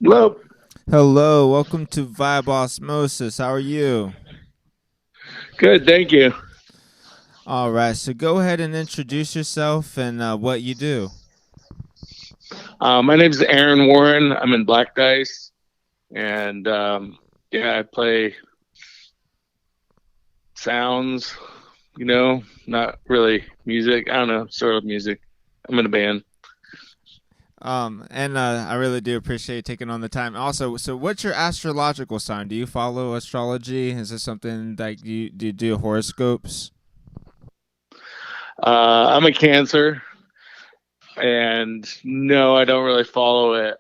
Hello. Hello, welcome to Vibe Osmosis. How are you? Good, thank you. All right, so go ahead and introduce yourself and what you do. My name is Aaron Warren. I'm in Black Dice, and yeah, I play sounds. Not really music. I don't know, sort of music. I'm in a band. And I really do appreciate you taking on the time. Also, so what's your astrological sign? Do you follow astrology? Is this something that you do horoscopes? I'm a Cancer, and no, I don't really follow it.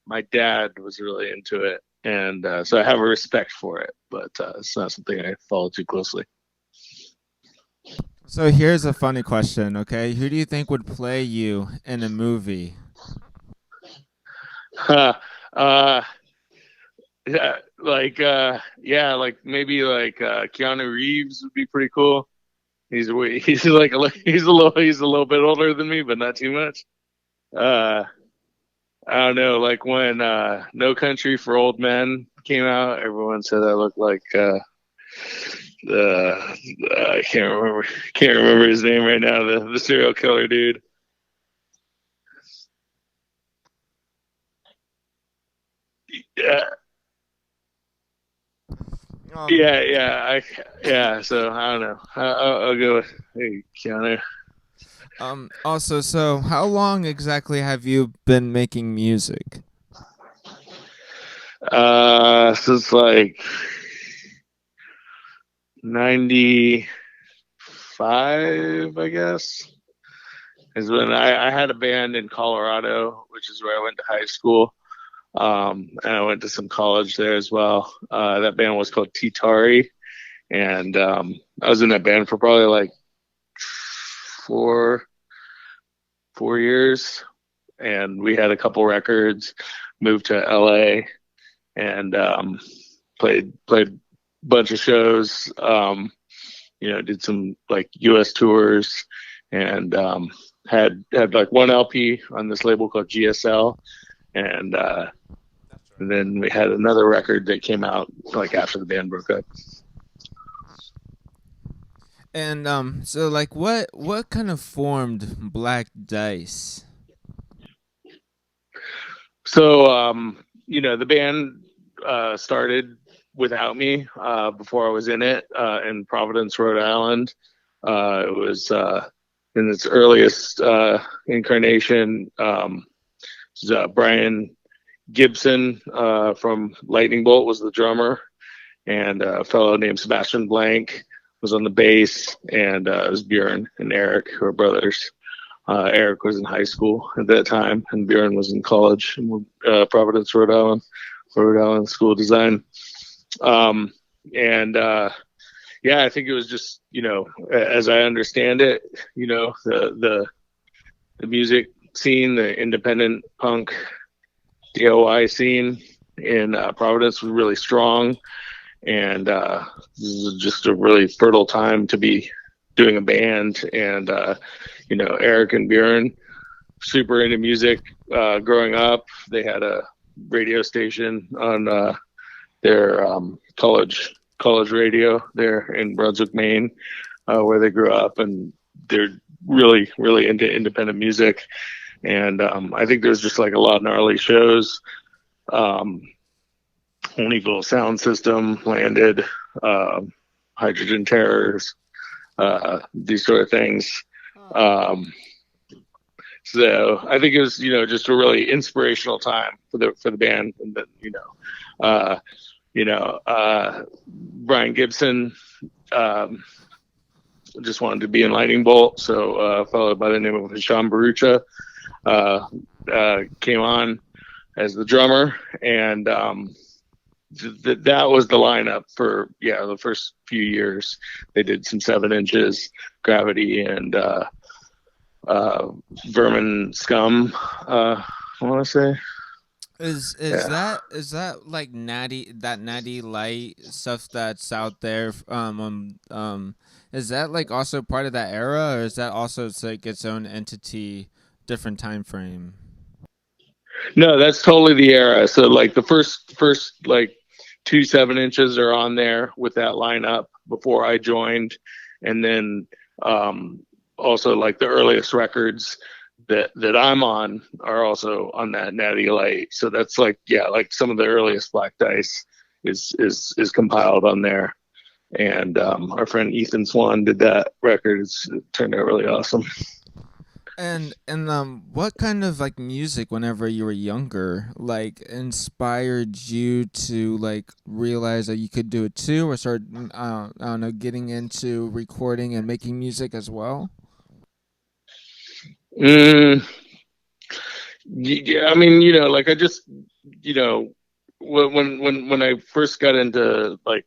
My dad was really into it, and so I have a respect for it, but it's not something I follow too closely. So here's a funny question, okay? Who do you think would play you in a movie? uh, Yeah, yeah, like maybe like Keanu Reeves would be pretty cool. He's like he's a little bit older than me, but not too much. Uh, I don't know, like when No Country for Old Men came out, everyone said I looked like I can't remember his name right now. The serial killer dude. Yeah, Um, yeah. So I don't know. I'll go with hey, Keanu. Also, so how long exactly have you been making music? Since like 95, I guess, is when I had a band in Colorado, which is where I went to high school. And I went to some college there as well. That band was called Titari, and I was in that band for probably like four four years, and we had a couple records. Moved to LA and played a bunch of shows. Did some like U.S. tours, and had like one LP on this label called GSL, and and then we had another record that came out like after the band broke up. And so like what kind of formed Black Dice? So the band started without me before I was in it in Providence, Rhode Island. It was in its earliest incarnation. It was, Brian Gibson from Lightning Bolt was the drummer, and a fellow named Sebastian Blank was on the bass, and it was Bjorn and Eric, who are brothers. Eric was in high school at that time, and Bjorn was in college in Providence, Rhode Island School of Design. Um, and yeah, I think it was just as I understand it, the music scene, the independent punk DIY scene in Providence was really strong, and this is just a really fertile time to be doing a band. And Eric and Bjorn super into music growing up. They had a radio station on their college radio there in Brunswick, Maine, where they grew up, and they're really into independent music. And I think there's just like a lot of gnarly shows. Um, Honeyville Sound System landed, Hydrogen Terrors, these sort of things. Um, so I think it was just a really inspirational time for the band, and then uh, Brian Gibson um, just wanted to be in Lightning Bolt, so a fellow by the name of Hisham Barucha came on as the drummer, and that was the lineup for the first few years. They did some 7 inches, Gravity, and Vermin Scum. I want to say, Is yeah. that like natty light stuff that's out there? Is that like also part of that era, or is that also it's like its own entity, different time frame? No, that's totally the era. So like the first like 2 7 inches are on there with that lineup before I joined, and then um, also like the earliest records that I'm on are also on that Natty Light. So that's like, yeah, like some of the earliest Black Dice is compiled on there. And our friend Ethan Swan did that record. It turned out really awesome. And what kind of like music whenever you were younger like inspired you to like realize that you could do it too, or start I don't know, getting into recording and making music as well? Mm, yeah, I mean, like I just, you know, when I first got into like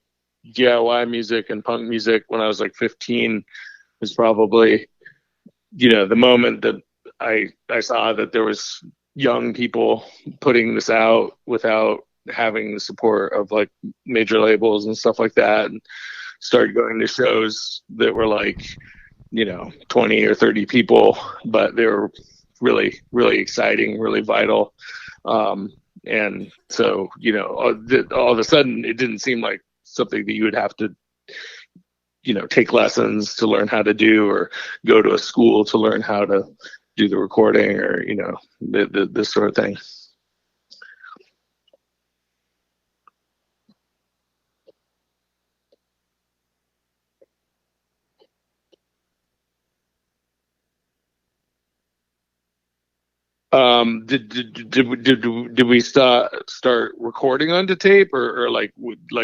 DIY music and punk music when I was like 15 was probably, the moment that I saw that there was young people putting this out without having the support of like major labels and stuff like that, and started going to shows that were like, 20 or 30 people, but they were really, really exciting, really vital. Um, and so, all of a sudden, it didn't seem like something that you would have to, take lessons to learn how to do, or go to a school to learn how to do the recording, or, this sort of thing. Did we start recording onto tape, or like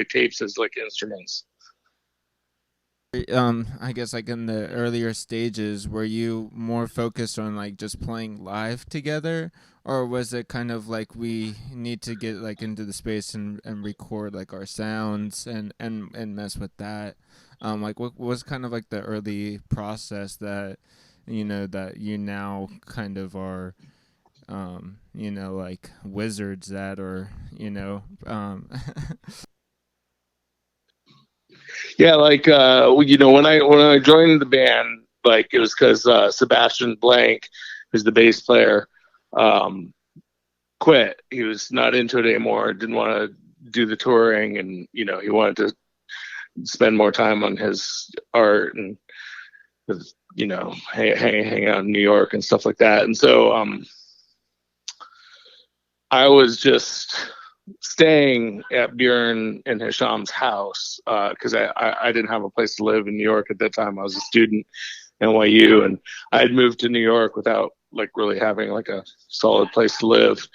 tapes as like instruments? I guess like in the earlier stages, were you more focused on like just playing live together, or was it kind of like we need to get like into the space and record like our sounds and mess with that? Like what was kind of like the early process that that you now kind of are like wizards at, or Yeah, like when I joined the band, like it was because Sebastian Blank, who's the bass player, um, quit. He was not into it anymore. Didn't want to do the touring, and he wanted to spend more time on his art and hang out in New York and stuff like that. And so I was just staying at Bjorn and Hisham's house because I didn't have a place to live in New York at that time. I was a student at NYU, and I had moved to New York without like really having like a solid place to live.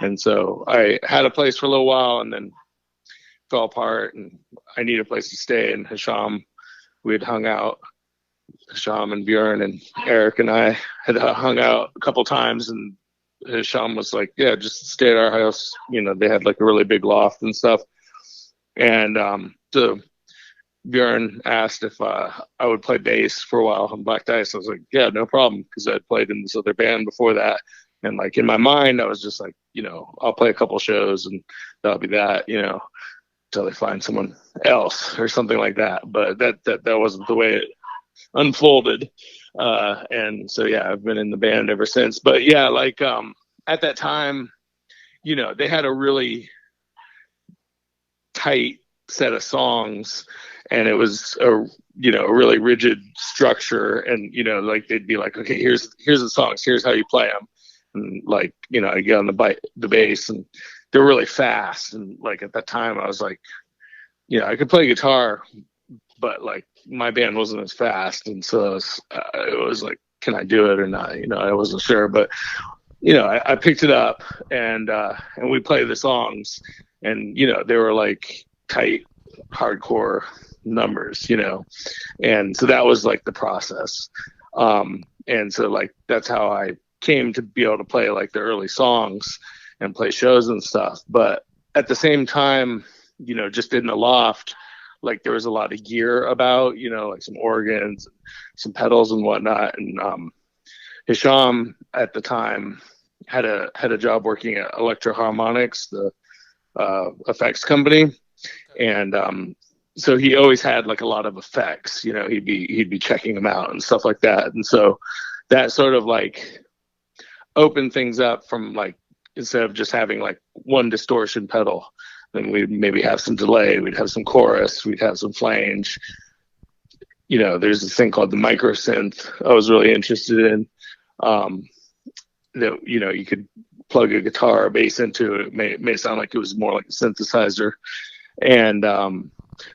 And so I had a place for a little while, and then fell apart, and I needed a place to stay. And Hisham, we had hung out. Hisham and Bjorn and Eric and I had hung out a couple times, and Hisham was like, "Yeah, just stay at our house." They had like a really big loft and stuff. And so Bjorn asked if I would play bass for a while on Black Dice. I was like, "Yeah, no problem," because I'd played in this other band before that. And like in my mind, I was just like, I'll play a couple shows and that'll be that, until they find someone else or something like that. But that wasn't the way it unfolded. And so yeah, I've been in the band ever since. But yeah, like at that time, they had a really tight set of songs, and it was a really rigid structure. And like they'd be like, okay, here's the songs, here's how you play them. And like I get on the bass, and they're really fast. And like at that time, I was like, I could play guitar, but like my band wasn't as fast, and so it was like, can I do it or not? I wasn't sure, but I picked it up, and we played the songs, and they were like tight, hardcore numbers, and so that was like the process, and so like that's how I came to be able to play like the early songs and play shows and stuff. But at the same time, just in the loft, like there was a lot of gear about, like some organs, some pedals and whatnot. And Hisham at the time had a job working at Electro Harmonics, the effects company, and so he always had like a lot of effects. He'd be checking them out and stuff like that. And so that sort of like opened things up from like instead of just having like one distortion pedal, then we'd maybe have some delay, we'd have some chorus, we'd have some flange. There's this thing called the micro synth I was really interested in. Um, that you could plug a guitar or bass into it. It may sound like it was more like a synthesizer, and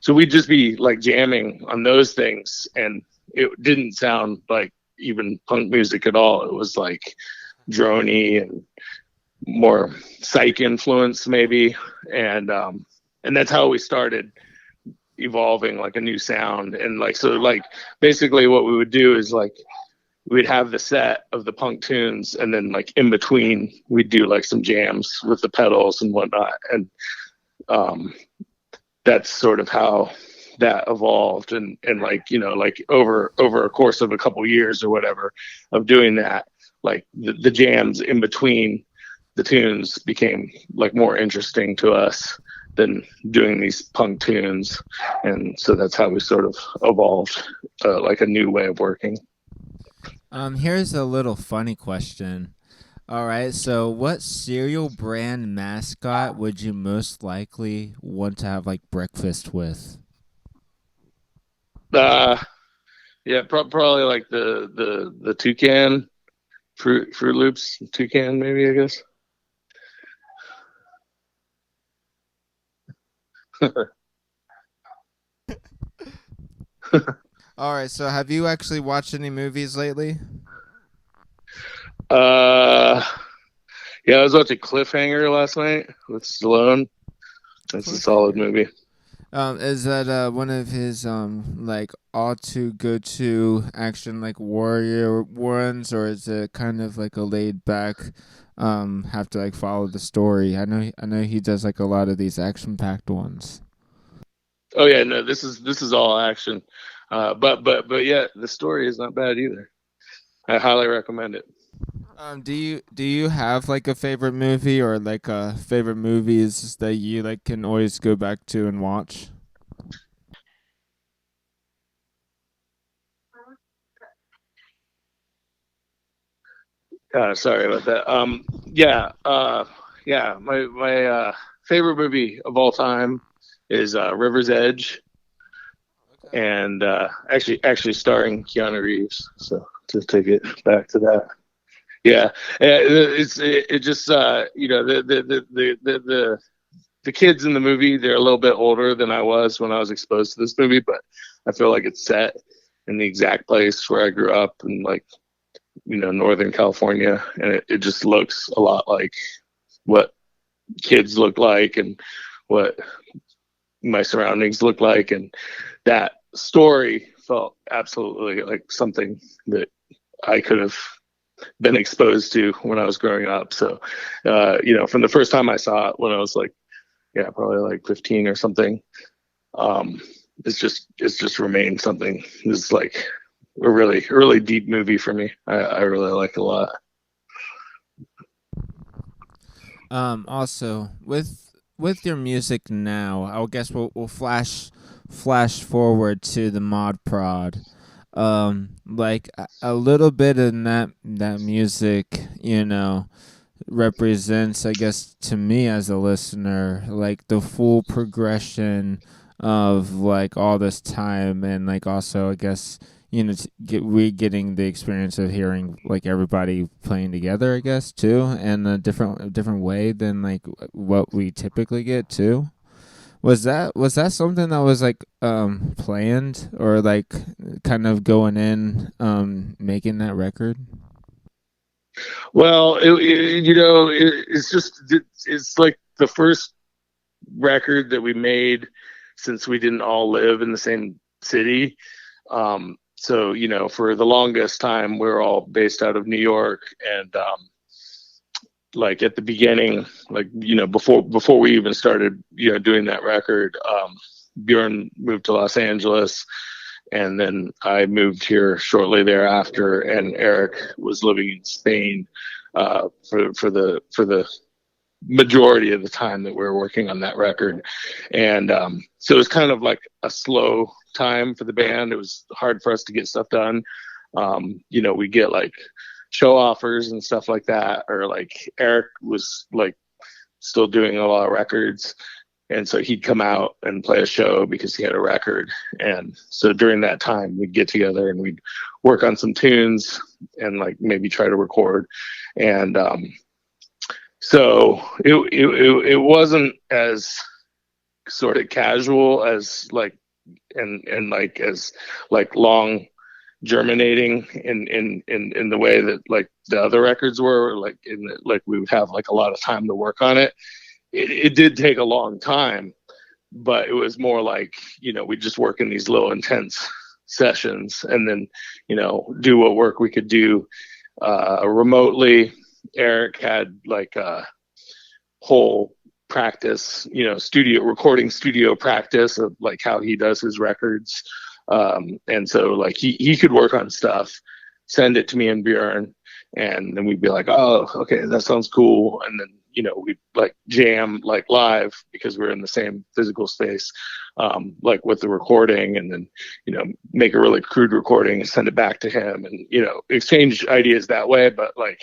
so we'd just be like jamming on those things, and it didn't sound like even punk music at all. It was like drony and more psych influence maybe, and that's how we started evolving like a new sound. And like so like basically what we would do is like we'd have the set of the punk tunes, and then like in between we'd do like some jams with the pedals and whatnot. And um that's sort of how that evolved. And like like over a course of a couple years or whatever of doing that, like the jams in between the tunes became like more interesting to us than doing these punk tunes. And so that's how we sort of evolved, like a new way of working. Here's a little funny question. All right, so what cereal brand mascot would you most likely want to have like breakfast with? uh yeah, probably like the toucan, fruit loops toucan, maybe, I guess. All right, so have you actually watched any movies lately? uh yeah, I was watching Cliffhanger last night with Stallone. That's a solid Cliffhanger. movie. Is that one of his like all to go to action like warrior ones, or is it kind of like a laid back have to like follow the story? I know he does like a lot of these action packed ones. Oh yeah, no, this is all action. But yeah, the story is not bad either. I highly recommend it. Do you have like a favorite movie or like favorite movies that you like can always go back to and watch? Sorry about that. Yeah. My favorite movie of all time is River's Edge, Okay. and actually starring Keanu Reeves. So to take it back to that, yeah, it just the kids in the movie, they're a little bit older than I was when I was exposed to this movie, but I feel like it's set in the exact place where I grew up, in like Northern California, and it just looks a lot like what kids look like and what my surroundings look like. And that story felt absolutely like something that I could have been exposed to when I was growing up. So, from the first time I saw it when I was like, yeah, probably like 15 or something, um, it's just remained something. It's like a really, really deep movie for me. I really like it a lot. Also with your music now, I guess we'll flash forward to the mod prod. Like a little bit of that music, represents, I guess, to me as a listener, like the full progression of like all this time, and like also, I guess, we getting the experience of hearing like everybody playing together, I guess, too, in a different way than like what we typically get too. Was that something that was like planned, or like kind of going in making that record? Well, it's like the first record that we made since we didn't all live in the same city. So for the longest time, we were all based out of New York, and like at the beginning, like before we even started, doing that record, Bjorn moved to Los Angeles, and then I moved here shortly thereafter, and Eric was living in Spain for the majority of the time that we were working on that record. And so it was kind of like a slow time for the band. It was hard for us to get stuff done. We get like show offers and stuff like that. Or like Eric was like still doing a lot of records, and so he'd come out and play a show because he had a record. And so during that time, we'd get together and we'd work on some tunes and like maybe try to record. And so it wasn't as sort of casual as like and like as like long germinating in the way that like the other records were, like in the, like we would have like a lot of time to work on it. It did take a long time, but it was more like, you know, we just work in these little intense sessions and then, you know, do what work we could do remotely. Eric had like a whole practice, you know, studio practice of like how he does his records. And so like he could work on stuff, send it to me and Bjorn, and then we'd be like, oh, okay, that sounds cool. And then, you know, we'd like jam like live because we're in the same physical space, like with the recording, and then, you know, make a really crude recording and send it back to him and, you know, exchange ideas that way. But like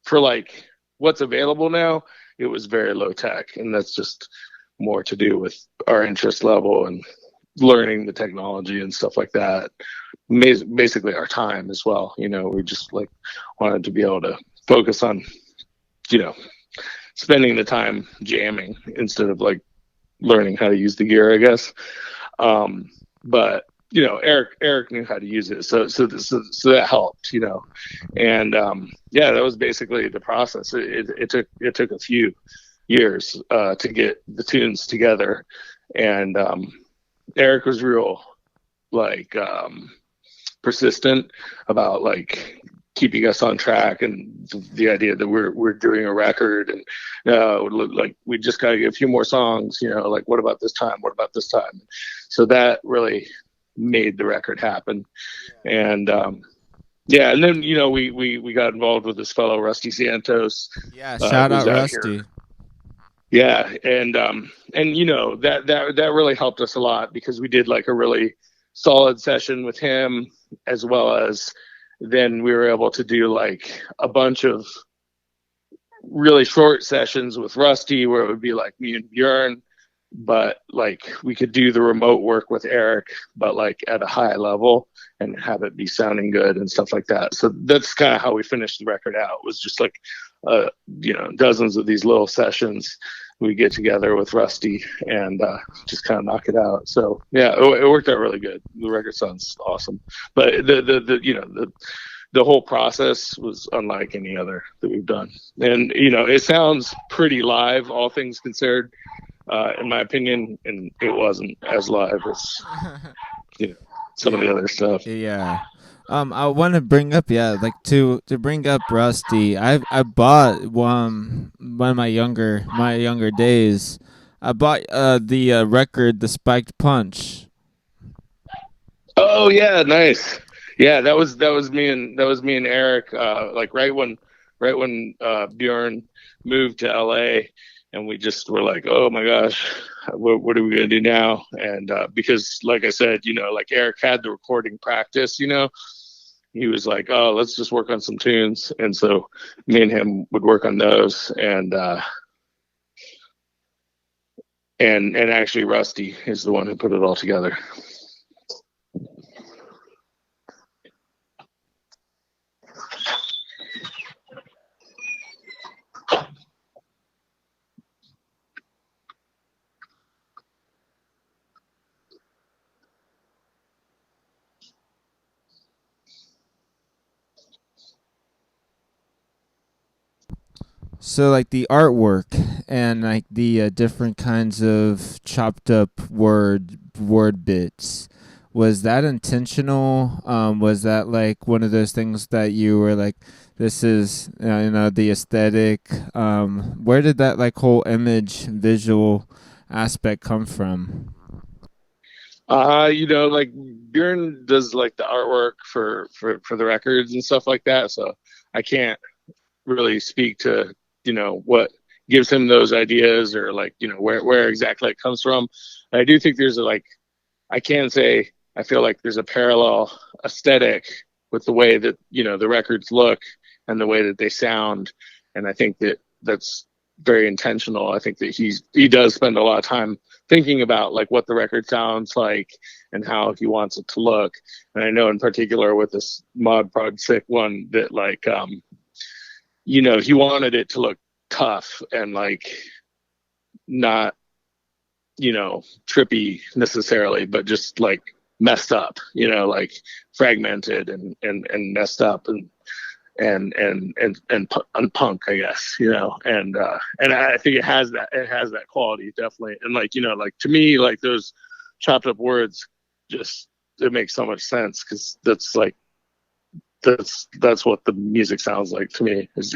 for like what's available now, it was very low tech, and that's just more to do with our interest level and learning the technology and stuff like that. Basically our time as well, you know, we just like wanted to be able to focus on, you know, spending the time jamming instead of like learning how to use the gear, I guess. But you know, Eric knew how to use it, so that helped, you know. And yeah, that was basically the process. It took a few years to get the tunes together. And Eric was real like persistent about like keeping us on track, and the idea that we're doing a record, and like we just gotta get a few more songs, you know, like what about this time, so that really made the record happen. And yeah, and then, you know, we got involved with this fellow Rusty Santos, Yeah, shout who's out out Rusty. here. Yeah, and you know, that really helped us a lot because we did like a really solid session with him, as well as then we were able to do like a bunch of really short sessions with Rusty where it would be like me and Bjorn, but like we could do the remote work with Eric, but like at a high level and have it be sounding good and stuff like that. So that's kind of how we finished the record out. It was just like, you know, dozens of these little sessions we get together with Rusty and just kind of knock it out. So yeah, it worked out really good. The record sounds awesome, but the you know, the whole process was unlike any other that we've done. And, you know, it sounds pretty live, all things considered, in my opinion, and it wasn't as live as, you know, some of the other stuff. Yeah. I want to bring up, yeah, like to bring up Rusty. I bought one of my younger days. I bought the record, the Spiked Punch. Oh yeah, nice. Yeah, that was me and Eric. Like right when Bjorn moved to LA, and we just were like, oh my gosh, what are we gonna do now? And because, like I said, you know, like Eric had the recording practice, you know, he was like, oh, let's just work on some tunes, and so me and him would work on those, and actually Rusty is the one who put it all together. So like the artwork and like the different kinds of chopped up word bits, was that intentional? Was that like one of those things that you were like, this is you know, the aesthetic? Where did that like whole image visual aspect come from? You know, like Bjorn does like the artwork for the records and stuff like that, so I can't really speak to, you know, what gives him those ideas, or like, you know, where exactly it comes from. I do think there's a like, I can say I feel like there's a parallel aesthetic with the way that, you know, the records look and the way that they sound. And I think that that's very intentional. I think that he does spend a lot of time thinking about like what the record sounds like and how he wants it to look. And I know in particular with this Mod Prod Sick one that like he wanted it to look tough and like not trippy necessarily, but just like messed up, like fragmented and messed up and punk, I guess, and I think it has that quality definitely. And like, like to me, like those chopped up words just, it makes so much sense because that's what the music sounds like to me is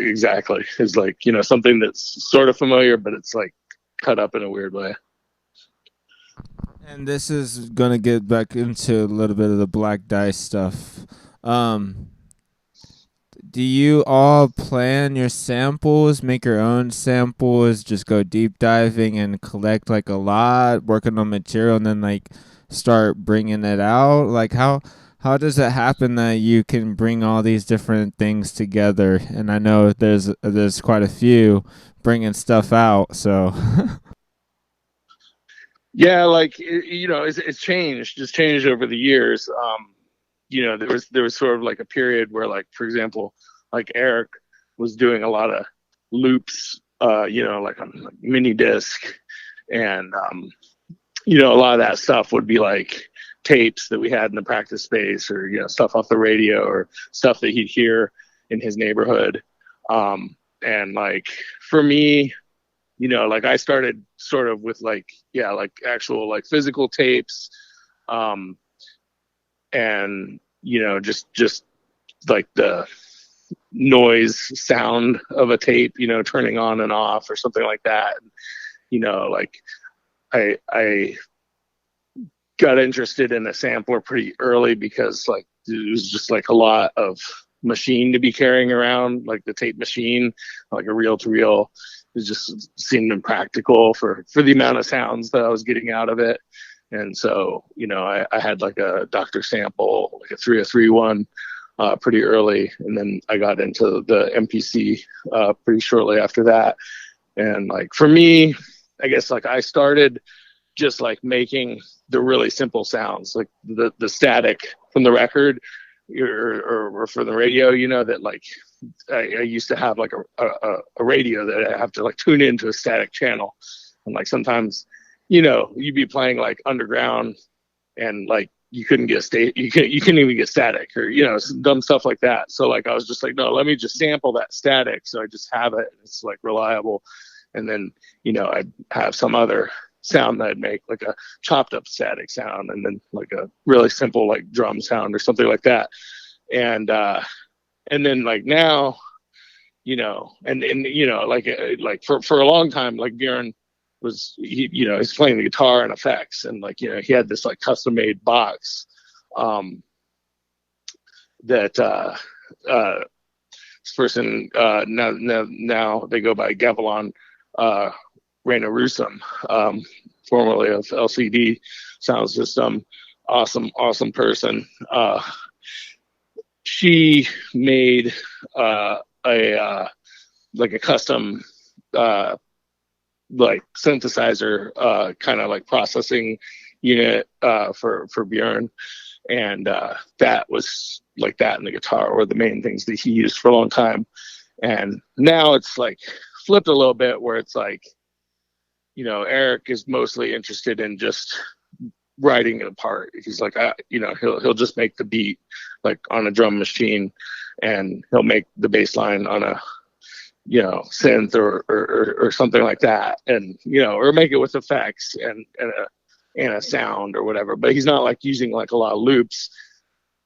like, something that's sort of familiar, but it's like cut up in a weird way. And this is gonna get back into a little bit of the Black Dice stuff. Um, do you all plan your samples, make your own samples, just go deep diving and collect like a lot, working on material, and then like start bringing it out? Like how does it happen that you can bring all these different things together? And I know there's quite a few bringing stuff out, so. Yeah, like it's changed. It's changed over the years. There was sort of like a period where, like, for example, like Eric was doing a lot of loops, like on like mini disc, and a lot of that stuff would be like tapes that we had in the practice space, or stuff off the radio, or stuff that he'd hear in his neighborhood. And like for me, like I started sort of with like, like actual like physical tapes, and just like the noise sound of a tape, turning on and off or something like that. Like I got interested in a sampler pretty early because like it was just like a lot of machine to be carrying around, like the tape machine, like a reel to reel. It just seemed impractical for the amount of sounds that I was getting out of it. And so, I had like a Dr. Sample, like a 303 one, pretty early. And then I got into the MPC pretty shortly after that. And like for me, I guess like I started just like making the really simple sounds, like the static from the record or from the radio, that like I used to have like a radio that I have to like tune into a static channel. And like sometimes, you'd be playing like underground and like you couldn't you couldn't even get static, or some dumb stuff like that. So like I was just like, no, let me just sample that static, so I just have it and it's like reliable. And then I'd have some other sound that I'd make, like a chopped up static sound, and then like a really simple like drum sound or something like that. And then like now, and like for a long time, like Bjorn he's playing the guitar and effects, and like he had this like custom made box that this person now they go by Gavilan Reina Rusum, formerly of LCD Sound System. Awesome person. She made a like a custom like synthesizer kind of like processing unit for Bjorn, and that was like that and the guitar were the main things that he used for a long time. And now it's like flipped a little bit, where it's like Eric is mostly interested in just writing it apart. He's like, he'll just make the beat like on a drum machine, and he'll make the bass line on a synth or something like that, and or make it with effects and a sound or whatever. But he's not like using like a lot of loops,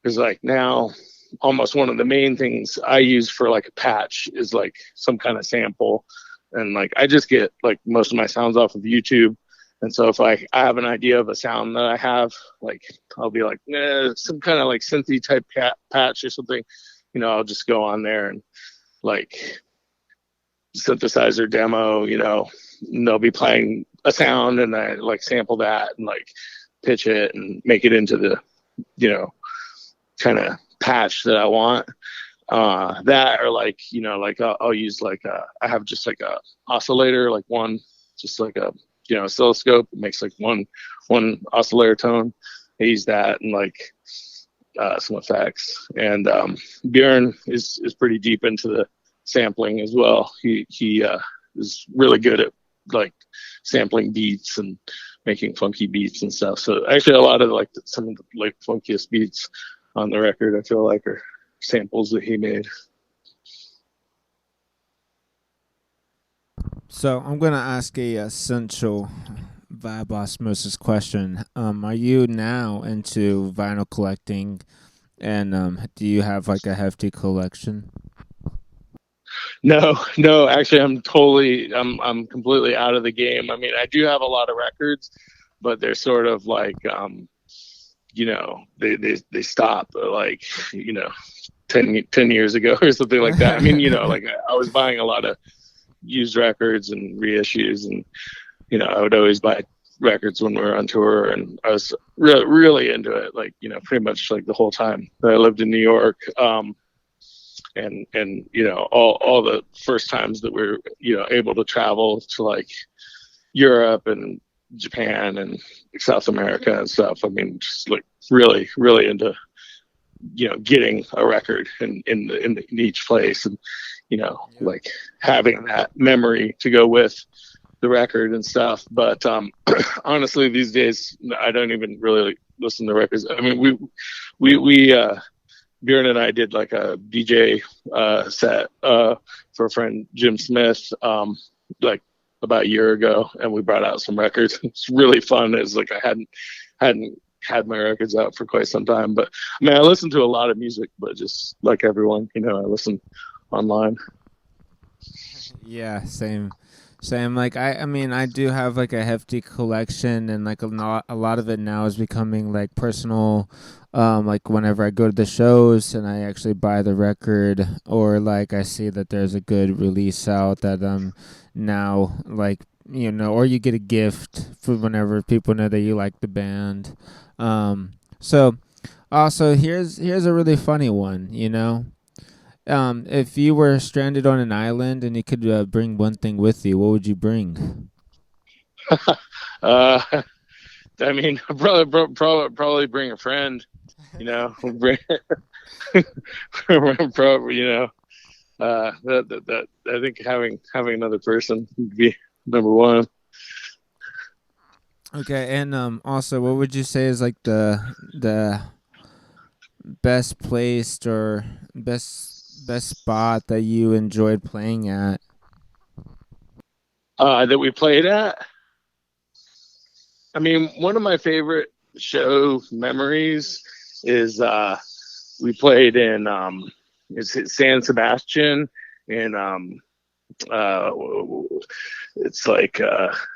because like now almost one of the main things I use for like a patch is like some kind of sample. And like I just get like most of my sounds off of YouTube. And so if I have an idea of a sound that I have, like I'll be like, some kind of like synthy type patch or something, I'll just go on there and like synthesizer demo, and they'll be playing a sound, and I like sample that and like pitch it and make it into the, kind of patch that I want. That, or like, like I'll use like I have just like a oscillator, like one, just like a oscilloscope. It makes like one oscillator tone. I use that, and like some effects. And Bjorn is pretty deep into the sampling as well. He is really good at like sampling beats and making funky beats and stuff. So actually, a lot of like some of the like funkiest beats on the record, I feel like, are samples that he made. So I'm gonna ask a essential vibe osmosis question. Are you now into vinyl collecting, and do you have like a hefty collection? No, no, actually, I'm completely out of the game. I mean, I do have a lot of records, but they're sort of like, they stop like, 10 years ago or something like that. I mean, like I was buying a lot of used records and reissues, and I would always buy records when we were on tour, and I was really into it, like, pretty much like the whole time that I lived in New York. And all the first times that we were able to travel to like Europe and Japan and South America and stuff. I mean, just like really into getting a record in each place, and Yeah. like having that memory to go with the record and stuff. But honestly, these days I don't even really listen to records. I mean, we Bjorn and I did like a DJ set for a friend Jim Smith, like about a year ago, and we brought out some records. It's really fun. It's like I hadn't had my records out for quite some time, but I mean, I listen to a lot of music, but just like everyone, I listen online. Yeah, same. Same. Like I mean, I do have like a hefty collection, and like a lot of it now is becoming like personal. Like whenever I go to the shows and I actually buy the record, or like I see that there's a good release out that now like or you get a gift for whenever people know that you like the band. So also here's a really funny one. If you were stranded on an island and you could bring one thing with you, what would you bring? uh, I mean, probably bring a friend. Bring, probably, that I think having another person would be number one. Okay, and also, what would you say is like the best placed or best spot that you enjoyed playing at? That we played at. I mean, one of my favorite show memories is we played in it's San Sebastian, and uh, it's like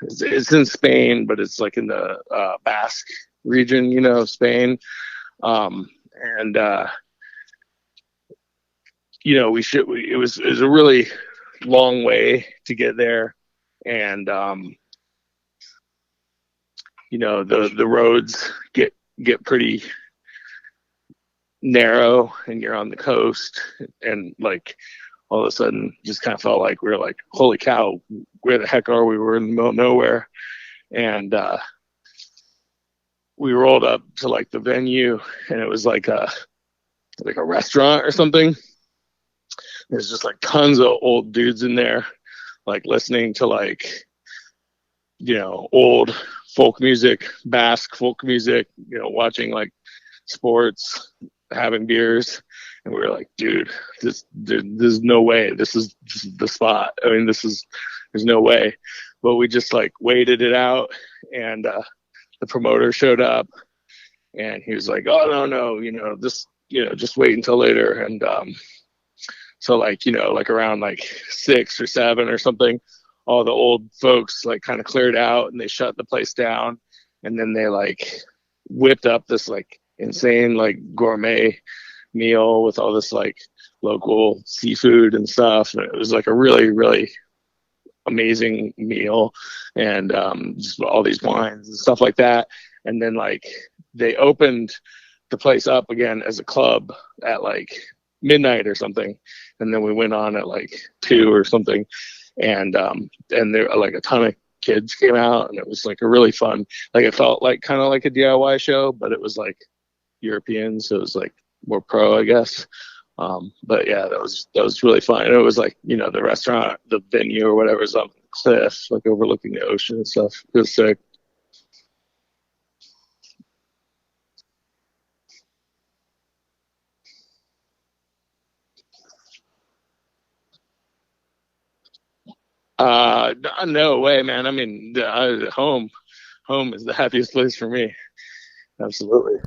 it's in Spain, but it's like in the Basque region, of Spain. And it was a really long way to get there, and the roads get pretty narrow, and you're on the coast, and like all of a sudden just kind of felt like we were like, holy cow, where the heck are we? We're in the middle of nowhere. And we rolled up to like the venue, and it was like a restaurant or something. There's just like tons of old dudes in there, like listening to like old folk music, Basque folk music, watching like sports, having beers. And we were like, dude, there's no way this is the spot. I mean, there's no way. But we just like waited it out, and the promoter showed up, and he was like, oh, no, this, just wait until later. And so like, like around like 6 or 7 or something, all the old folks like kind of cleared out, and they shut the place down. And then they like whipped up this like insane like gourmet meal with all this like local seafood and stuff. And it was like a really amazing meal, and just all these wines and stuff like that. And then like they opened the place up again as a club at like midnight or something, and then we went on at like 2 or something, and there like a ton of kids came out, and it was like a really fun, like it felt like kind of like a DIY show, but it was like European, so it was like more pro, I guess. But yeah, that was really fun. And it was like, the restaurant, the venue or whatever is on the cliff, like overlooking the ocean and stuff. It was sick. No way, man. I mean, home is the happiest place for me. Absolutely.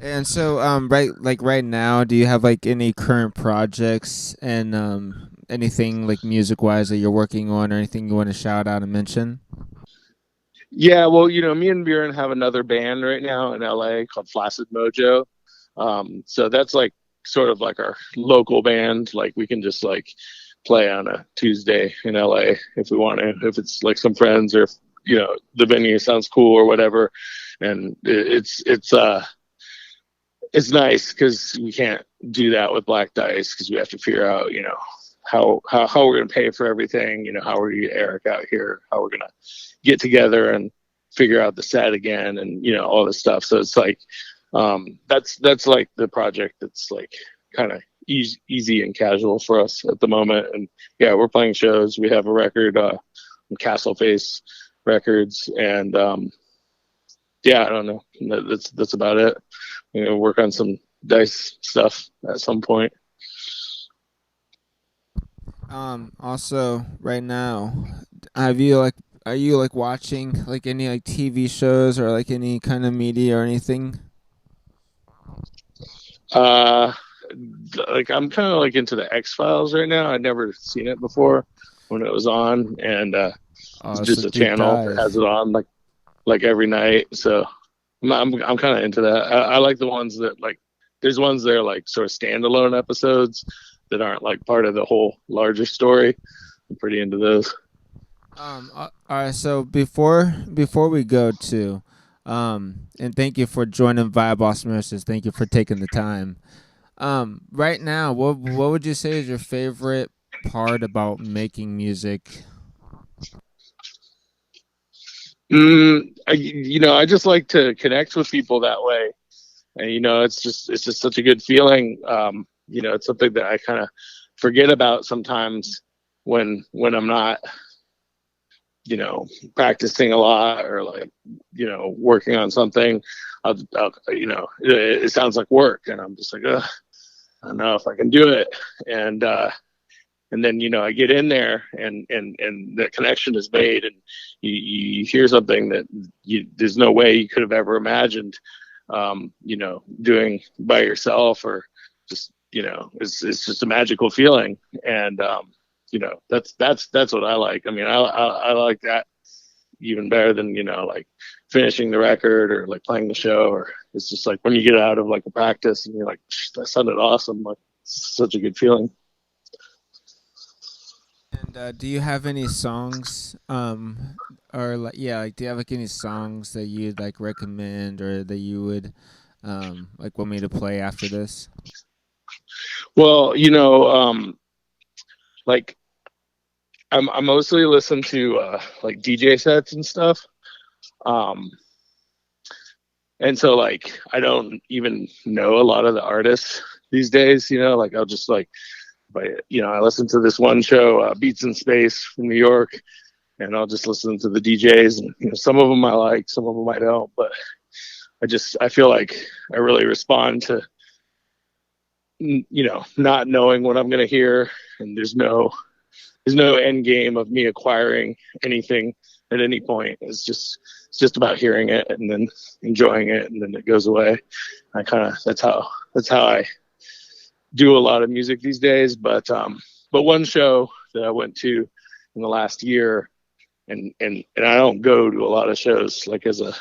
And so, right now, do you have like any current projects and anything like music wise that you're working on, or anything you want to shout out and mention? Yeah, well, me and Buren have another band right now in LA called Flaccid Mojo. So that's like sort of like our local band. Like we can just like play on a Tuesday in LA if we want to, if it's like some friends or if, the venue sounds cool or whatever. And it's nice because we can't do that with Black Dice because we have to figure out, how we're going to pay for everything, how we're going to get Eric out here, how we're going to get together and figure out the set again, and all this stuff. So it's like that's like the project that's like kind of easy and casual for us at the moment. And yeah, we're playing shows. We have a record, Castle Face Records, and yeah, I don't know. That's about it. Work on some dice stuff at some point. Also, right now, have you like are you like watching like any like TV shows or like any kind of media or anything? Uh, like I'm kind of like into the XFiles right now. I'd never seen it before when it was on, and it's Oh, so just a deep channel that has dive. it on like every night. So I'm kind of into that. I like the ones that like. There's ones that are like sort of standalone episodes that aren't like part of the whole larger story. I'm pretty into those. All right. So before we go to, and thank you for joining Vibe Osmosis. Thank you for taking the time. Right now, what would you say is your favorite part about making music? I just like to connect with people that way, and it's just such a good feeling. It's something that I kind of forget about sometimes when I'm not, practicing a lot or like, working on something. It sounds like work, and I'm just like, ugh, I don't know if I can do it, and and then I get in there, and the connection is made, and you hear something that there's no way you could have ever imagined, doing by yourself, or just it's just a magical feeling. And that's what I like. I mean, I like that even better than like finishing the record or like playing the show. Or it's just like when you get out of like a practice and you're like, that sounded awesome, like it's such a good feeling. And do you have any songs, or like yeah, like do you have like any songs that you'd like recommend or that you would like want me to play after this? Well, like I mostly listen to like DJ sets and stuff. Um, and so like I don't even know a lot of the artists these days. Like I'll just like, but I listen to this one show, Beats in Space from New York, and I'll just listen to the DJs, and some of them I like, some of them I don't. But I feel like I really respond to not knowing what I'm gonna hear, and there's no end game of me acquiring anything at any point. It's just about hearing it and then enjoying it, and then it goes away. I kind of that's how I do a lot of music these days. But one show that I went to in the last year, and I don't go to a lot of shows like as a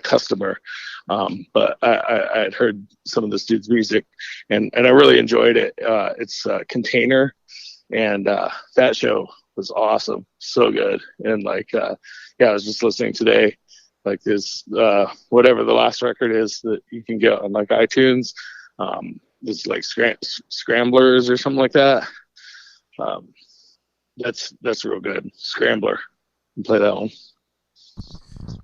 customer. But I had heard some of this dude's music, and I really enjoyed it. It's Container, and that show was awesome, so good. And like, yeah, I was just listening today, like this, whatever the last record is that you can get on like iTunes. It's like scramblers or something like that. Um, that's real good. Scrambler. Play that one.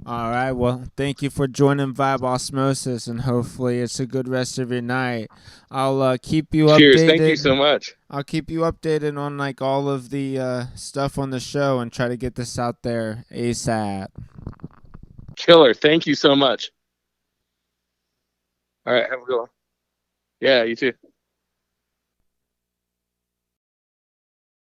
All right. Well, thank you for joining Vibe Osmosis, and hopefully it's a good rest of your night. I'll keep you Cheers. Thank you updated. so much. I'll keep you updated on like all of the stuff on the show and try to get this out there ASAP. Killer. Thank you so much. All right. Have a good one. Yeah, you too.